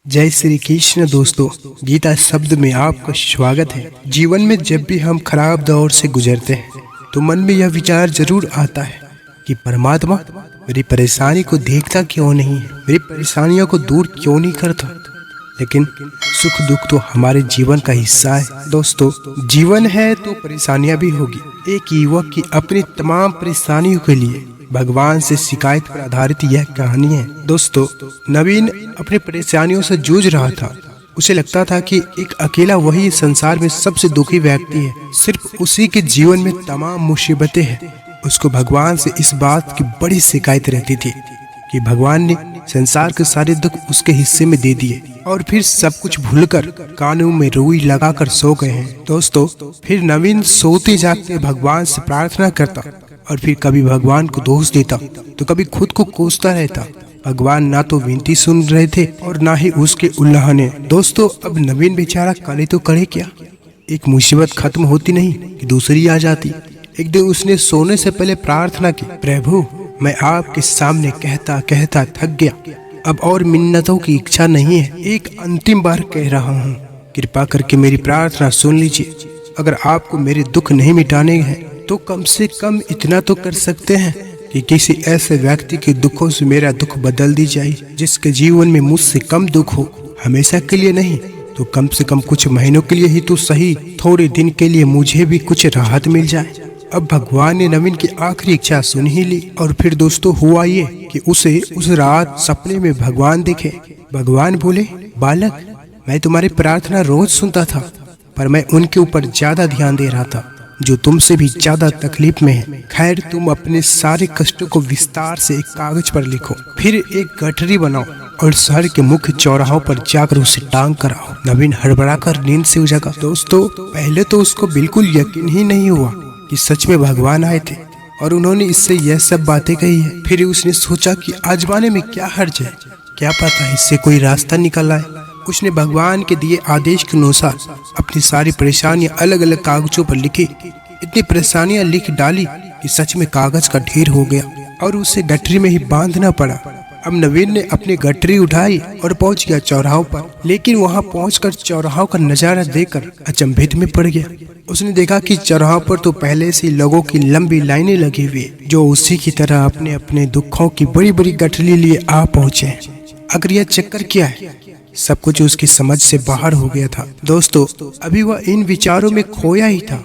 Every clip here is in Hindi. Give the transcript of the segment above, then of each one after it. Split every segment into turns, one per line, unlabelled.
जय श्री कृष्ण दोस्तों, गीता शब्द में आपका स्वागत है। जीवन में जब भी हम खराब दौर से गुजरते हैं तो मन में यह विचार जरूर आता है कि परमात्मा मेरी परेशानी को देखता क्यों नहीं है, मेरी परेशानियों को दूर क्यों नहीं करता। लेकिन सुख दुख तो हमारे जीवन का हिस्सा है दोस्तों। जीवन है तो परेशानियां भी होगी। एक युवक की अपनी तमाम परेशानियों के लिए भगवान से शिकायत पर आधारित यह कहानी है दोस्तों। नवीन अपनी परेशानियों से जूझ रहा था। उसे लगता था कि एक अकेला वही संसार में सबसे दुखी व्यक्ति है, सिर्फ उसी के जीवन में तमाम मुसीबतें हैं। उसको भगवान से इस बात की बड़ी शिकायत रहती थी कि भगवान ने संसार के सारे दुख उसके हिस्से में दे दिए और फिर सब कुछ भूलकर कानों में रुई लगाकर सो गए हैं दोस्तों। फिर नवीन सोते जागते भगवान से प्रार्थना करता और फिर कभी भगवान को दोष देता तो कभी खुद को कोसता रहता। भगवान ना तो विनती सुन रहे थे और ना ही उसके उल्लाहने। दोस्तों, अब नवीन बेचारा करे तो करे क्या। एक मुसीबत खत्म होती नहीं कि दूसरी आ जाती। एक दिन उसने सोने से पहले प्रार्थना की, प्रभु मैं आपके सामने कहता कहता थक गया, अब और मिन्नतों की इच्छा नहीं है। एक अंतिम बार कह रहा हूँ, कृपा करके मेरी प्रार्थना सुन लीजिए। अगर आपको मेरे दुख नहीं मिटाने हैं तो कम से कम इतना तो कर सकते हैं कि किसी ऐसे व्यक्ति के दुखों से मेरा दुख बदल दी जाए, जिसके जीवन में मुझसे कम दुख हो। हमेशा के लिए नहीं तो कम से कम कुछ महीनों के लिए ही तो सही, थोड़े दिन के लिए मुझे भी कुछ राहत मिल जाए। अब भगवान ने नवीन की आखिरी इच्छा सुन ही ली। और फिर दोस्तों हुआ ये कि उसे उस रात सपने में भगवान दिखे। भगवान बोले, बालक मैं तुम्हारी प्रार्थना रोज सुनता था, पर मैं उनके ऊपर ज्यादा ध्यान दे रहा था जो तुमसे भी ज्यादा तकलीफ में है। खैर, तुम अपने सारे कष्टों को विस्तार से एक कागज पर लिखो, फिर एक गठरी बनाओ और शहर के मुख्य चौराहों पर जाकर उसे टांग कर आओ। नवीन हड़बड़ाकर नींद से जगा। दोस्तों, पहले तो उसको बिल्कुल यकीन ही नहीं हुआ कि सच में भगवान आए थे और उन्होंने इससे यह सब बातें कही है। फिर उसने सोचा कि आजमाने में क्या हर्ज है, क्या पता इससे कोई रास्ता निकल आए। उसने भगवान के दिए आदेश के अनुसार अपनी सारी परेशानियां अलग अलग कागजों पर लिखी। इतनी परेशानियां लिख डाली कि सच में कागज का ढेर हो गया और उसे गठरी में ही बांधना पड़ा। अब नवीन ने अपनी गठरी उठाई और पहुंच गया चौराहों पर। लेकिन वहां पहुंचकर चौराहों का नजारा देखकर अचंभित में पड़ गया। उसने देखा कि चौराहों पर तो पहले से लोगों की लंबी लाइनें लगी हुई, जो उसी की तरह अपने अपने दुखों की बड़ी बड़ी गठरी लिए आ पहुंचे। अगर यह चक्कर क्या है, सब कुछ उसकी समझ से बाहर हो गया था। दोस्तों, अभी वह इन विचारों में खोया ही था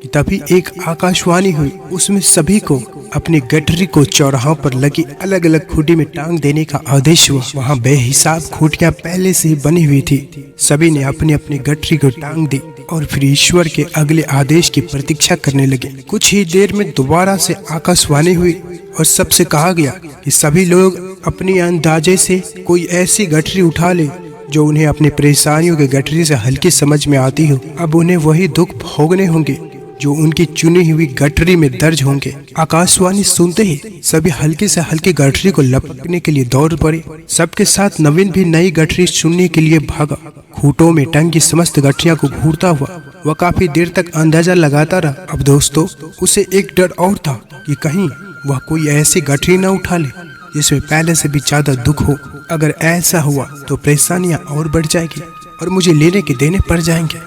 कि तभी एक आकाशवाणी हुई। उसमें सभी को अपनी गठरी को चौराहों पर लगी अलग अलग खूंटी में टांग देने का आदेश हुआ। वहां बेहिसाब खूंटियां पहले से ही बनी हुई थी। सभी ने अपनी अपनी गठरी को टांग दी और फिर ईश्वर के अगले आदेश की प्रतीक्षा करने लगे। कुछ ही देर में दोबारा से आकाशवाणी हुई और सबसे कहा गया कि सभी लोग अपनी अंदाजे से कोई ऐसी गठरी उठा ले जो उन्हें अपनी परेशानियों के गठरी से हल्की समझ में आती हो। अब उन्हें वही दुख भोगने होंगे जो उनकी चुनी हुई गठरी में दर्ज होंगे। आकाशवाणी सुनते ही सभी हल्के से हल्के गठरी को लपकने के लिए दौड़ पड़े। सबके साथ नवीन भी नई गठरी चुनने के लिए भागा। खूंटों में टंगी समस्त गठरियां को घूरता हुआ वह काफी देर तक अंदाजा लगाता रहा। अब दोस्तों, उसे एक डर और था कि कहीं वह कोई ऐसी गठरी न उठा ले जिसमें पहले से भी ज्यादा दुख हो। अगर ऐसा हुआ तो परेशानियां और बढ़ जाएगी और मुझे लेने के देने पड़ जाएंगे।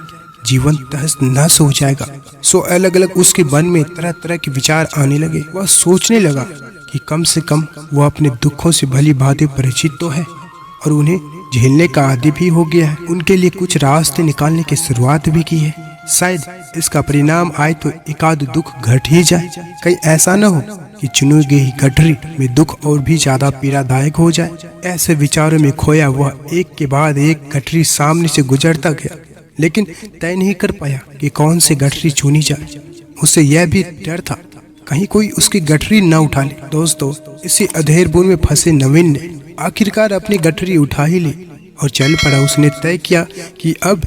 जीवन तहस नहस हो जाएगा। सो अलग अलग उसके मन में तरह तरह के विचार आने लगे। वह सोचने लगा कि कम से कम वह अपने दुखों से भली भांति परिचित तो है और उन्हें झेलने का आदी भी हो गया है। उनके लिए कुछ रास्ते निकालने की शुरुआत भी की है। शायद इसका परिणाम आए तो एकाध दुख घट ही जाए। कहीं ऐसा न हो कि चुनी गई गठरी में दुख और भी ज्यादा पीड़ादायक हो जाए। ऐसे विचारों में खोया वह एक के बाद एक गठरी सामने से गुजरता गया, लेकिन तय नहीं कर पाया कि कौन सी गठरी चुनी जाए। उसे यह भी डर था कहीं कोई उसकी गठरी न उठा ले। दोस्तों, इसी अधेरबुन में फंसे नवीन ने आखिरकार अपनी गठरी उठा ही ली और चल पड़ा। उसने तय किया कि अब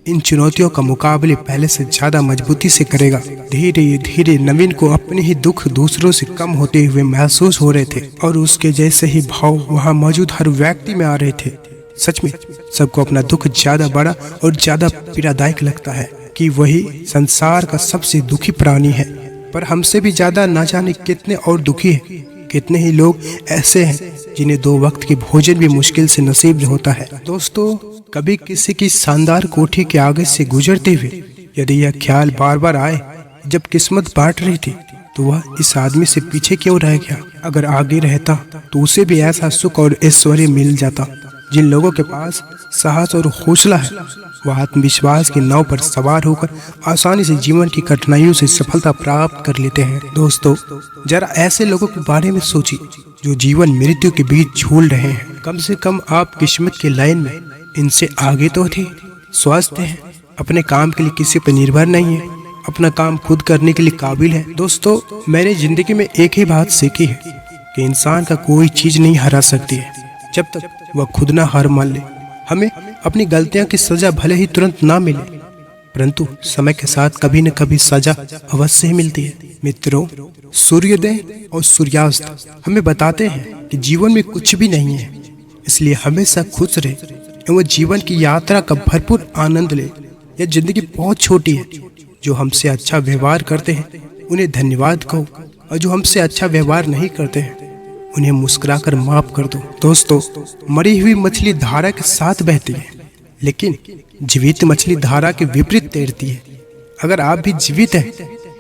इन चुनौतियों का मुकाबले पहले से ज्यादा मजबूती से करेगा। धीरे धीरे नवीन को अपने ही दुख दूसरों से कम होते हुए महसूस हो रहे थे और उसके जैसे ही भाव वहां मौजूद हर व्यक्ति में आ रहे थे। सच में सबको अपना दुख ज्यादा बड़ा और ज्यादा पीड़ादायक लगता है कि वही संसार का सबसे दुखी प्राणी है, पर हमसे भी ज्यादा न जाने कितने और दुखी है। कितने ही लोग ऐसे हैं जिन्हें 2 वक्त के भोजन भी मुश्किल से नसीब होता है। दोस्तों, कभी किसी की शानदार कोठी के आगे से गुजरते हुए यदि यह ख्याल बार बार आए, जब किस्मत बांट रही थी तो वह इस आदमी से पीछे क्यों रह गया? अगर आगे रहता तो उसे भी ऐसा सुख और ऐश्वर्य मिल जाता। जिन लोगों के पास साहस और हौसला है, वह आत्मविश्वास की नाव पर सवार होकर आसानी से जीवन की कठिनाइयों से सफलता प्राप्त कर लेते हैं। दोस्तों, जरा ऐसे लोगों के बारे में सोचिए जो जीवन मृत्यु के बीच झूल रहे हैं। कम से कम आप किस्मत के लाइन में इनसे आगे तो थे। स्वस्थ हैं, अपने काम के लिए किसी पर निर्भर नहीं है, अपना काम खुद करने के लिए काबिल है। दोस्तों, मैंने जिंदगी में एक ही बात सीखी है कि इंसान का कोई चीज नहीं हरा सकती है जब तक वह खुद ना हार मान ले। हमें अपनी गलतियों की सजा भले ही तुरंत ना मिले, परंतु समय के साथ कभी न कभी सजा अवश्य ही मिलती है। मित्रों, सूर्योदय और सूर्यास्त हमें बताते हैं कि जीवन में कुछ भी नहीं है, इसलिए हमेशा खुश रहे एवं जीवन की यात्रा का भरपूर आनंद ले। यह जिंदगी बहुत छोटी है। जो हमसे अच्छा व्यवहार करते हैं उन्हें धन्यवाद कहो, और जो हमसे अच्छा व्यवहार नहीं करते हैं उन्हें मुस्कुराकर माफ कर दो। दोस्तों, मरी हुई मछली धारा के साथ बहती है, लेकिन जीवित मछली धारा के विपरीत तैरती है। अगर आप भी जीवित हैं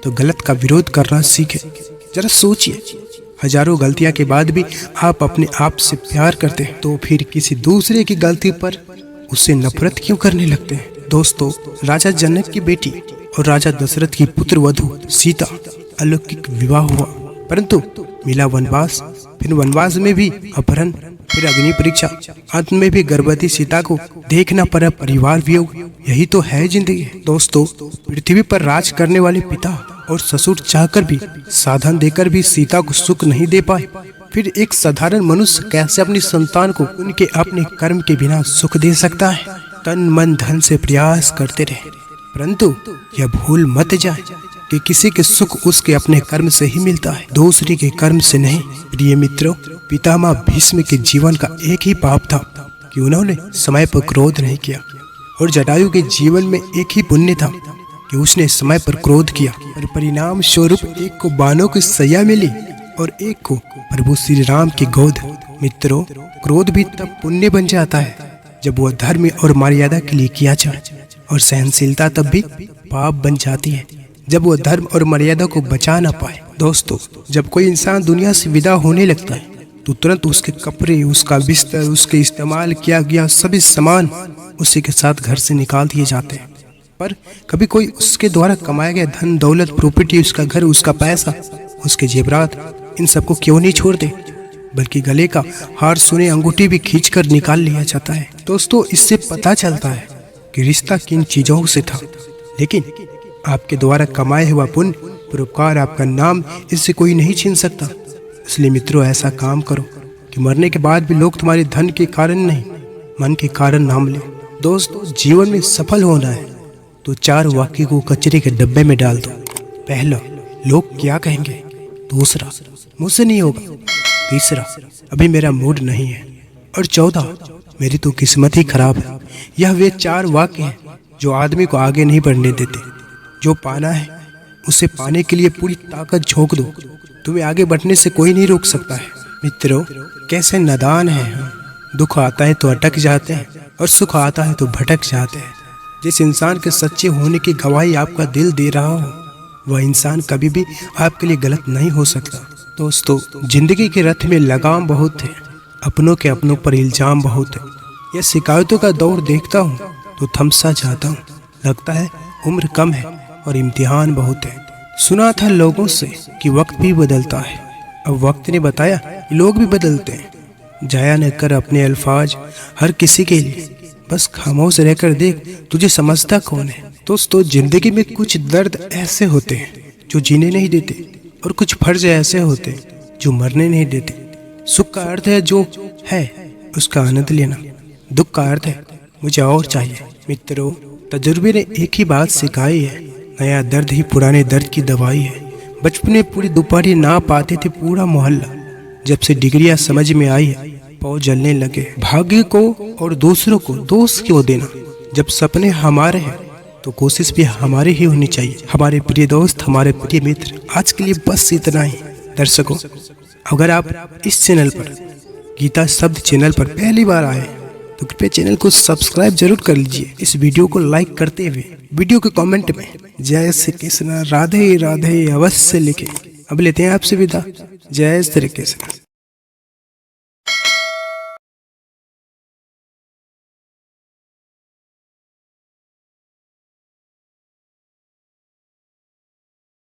तो गलत का विरोध करना सीखें। जरा सोचिए, हजारों गलतियां के बाद भी आप अपने आप से प्यार करते हैं, तो फिर किसी दूसरे की गलती पर उससे नफरत क्यों करने लगते हैं? दोस्तों, राजा जनक की बेटी और राजा दशरथ की पुत्र वधू सीता अलौकिक विवाह हुआ, परंतु मिला वनवास। फिर वनवास में भी अपहरण, फिर अग्नि परीक्षा, अंत में भी गर्भवती सीता को देखना पड़ा परिवार वियोग। यही तो है जिंदगी। दोस्तों, पृथ्वी पर राज करने वाले पिता और ससुर चाहकर भी, साधन देकर भी सीता को सुख नहीं दे पाए। फिर एक साधारण मनुष्य कैसे अपनी संतान को उनके अपने कर्म के बिना सुख दे सकता है? तन मन धन से प्रयास करते रहे, परंतु यह भूल मत जाए कि किसी के सुख उसके अपने कर्म से ही मिलता है, दूसरे के कर्म से नहीं। प्रिय मित्रों, पितामह भीष्म के जीवन का एक ही पाप था कि उन्होंने समय पर क्रोध नहीं किया, और जटायु के जीवन में एक ही पुण्य था कि उसने समय पर क्रोध किया, और परिणाम स्वरूप एक को बाणों की सजा मिली और एक को प्रभु श्री राम की गोद। मित्रों, क्रोध भी तब पुण्य बन जाता है जब वह धर्म और मर्यादा के लिए किया जाए, और सहनशीलता तब भी पाप बन जाती है जब वह धर्म और मर्यादा को बचा ना पाए। दोस्तों, जब कोई इंसान दुनिया से विदा होने लगता है तो तुरंत उसके कपड़े, उसका बिस्तर, उसके इस्तेमाल किया गया सभी सामान उसी के साथ घर से निकाल दिए जाते हैं। पर कभी कोई उसके द्वारा कमाया गया धन दौलत, प्रॉपर्टी, उसका घर, उसका पैसा, उसके जेवरात, इन सबको क्यों नहीं छोड़ते, बल्कि गले का हार, सोने, अंगूठी भी खींचकर निकाल लिया जाता है। दोस्तों, इससे पता चलता है कि रिश्ता किन चीजों से था, लेकिन आपके द्वारा कमाए हुआ पुण्य, परोपकार, आपका नाम, इससे कोई नहीं छीन सकता। इसलिए मित्रों, ऐसा काम करो कि मरने के बाद भी लोग तुम्हारे धन के कारण नहीं, मन के कारण नाम ले। दोस्तों, जीवन में सफल होना है तो 4 वाक्य को कचरे के डब्बे में डाल दो। पहला, लोग क्या कहेंगे। दूसरा, मुझसे नहीं होगा। तीसरा, अभी मेरा मूड नहीं है। और चौथा, मेरी तो किस्मत ही खराब है। यह वे 4 वाक्य हैं जो आदमी को आगे नहीं बढ़ने देते। जो पाना है उसे पाने के लिए पूरी ताकत झोंक दो, तुम्हें आगे बढ़ने से कोई नहीं रोक सकता है। मित्रों, कैसे नादान है हम। दुख आता है तो अटक जाते हैं, और सुख आता है तो भटक जाते हैं। जिस इंसान के सच्चे होने की गवाही आपका दिल दे रहा हो, वह इंसान कभी भी आपके लिए गलत नहीं हो सकता। दोस्तों, जिंदगी के रथ में लगाम बहुत है, अपनों के अपनों पर इल्जाम बहुत है। यह शिकायतों का दौर देखता हूँ तो थमसा जाता हूँ। लगता है उम्र कम है और इम्तिहान बहुत है। सुना था लोगों से कि वक्त भी बदलता है, अब वक्त ने बताया कि लोग भी बदलते हैं। जाया न कर अपने अल्फाज हर किसी के लिए, बस खामोश रहकर देख तुझे समझता कौन है। दोस्तों, जिंदगी में कुछ दर्द ऐसे होते हैं जो जीने नहीं देते, और कुछ फर्ज ऐसे होते हैं जो मरने नहीं देते। सुख का अर्थ है जो है उसका आनंद लेना, दुख का अर्थ है मुझे और चाहिए। मित्रों, तजुर्बे ने एक ही बात सिखाई है, नया दर्द ही पुराने दर्द की दवाई है। बचपन में पूरी दोपहरी ना पाते थे पूरा मोहल्ला, जब से डिग्रियां समझ में आई है पाँव जलने लगे। भाग्य को और दूसरों को दोष क्यों देना, जब सपने हमारे हैं तो कोशिश भी हमारी ही होनी चाहिए। हमारे प्रिय दोस्त, हमारे प्रिय मित्र, आज के लिए बस इतना ही। दर्शकों, अगर आप इस चैनल पर गीता शब्द चैनल पर पहली बार आए तो कृपया चैनल को सब्सक्राइब जरूर कर लीजिए। इस वीडियो को लाइक करते हुए वीडियो के कमेंट में जय श्री कृष्ण राधे राधे अवश्य लिखें। अब लेते हैं आपसे विदा। जय श्री कृष्ण।